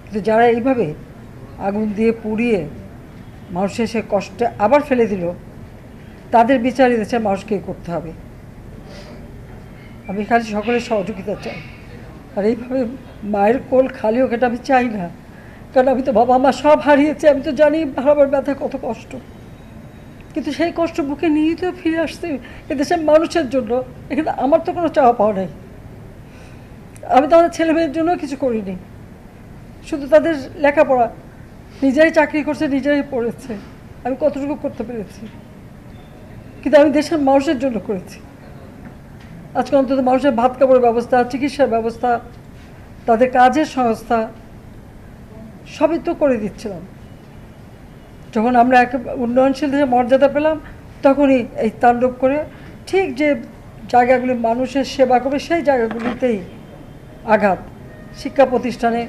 কিন্তু যারা এইভাবে আগুন দিয়ে পুড়িয়ে মানুষের সে কষ্টে আবার ফেলে দিল, তাদের বিচার এদেশের মানুষকেই করতে হবে। আমি খালি সকলের সহযোগিতা চাই। আর এইভাবে মায়ের কোল খালি হোক এটা আমি চাই না, কারণ আমি তো বাবা মা সব হারিয়েছি, আমি তো জানি হারাবার ব্যথা কত কষ্ট। কিন্তু সেই কষ্ট বুকে নিয়ে তো ফিরে আসতে এদেশের মানুষের জন্য। এখানে আমার তো কোনো চাওয়া পাওয়া নেই, আমি তো আমার ছেলে মেয়ের জন্য কিছু করিনি, শুধু তাদের লেখাপড়া, নিজেরাই চাকরি করছে, নিজেরাই পড়েছে, আমি কতটুকু করতে পেরেছি। কিন্তু আমি দেশের মানুষের জন্য করেছি। আজকে অন্তত মানুষের ভাত কাপড়ের ব্যবস্থা, চিকিৎসার ব্যবস্থা, তাদের কাজের সংস্থা সবই তো করে দিচ্ছিলাম। যখন আমরা এক উন্নয়নশীল দেশে মর্যাদা পেলাম, তখনই এই তাণ্ডব করে ঠিক যে জায়গাগুলি মানুষের সেবা করবে সেই জায়গাগুলিতেই আঘাত। শিক্ষা প্রতিষ্ঠানে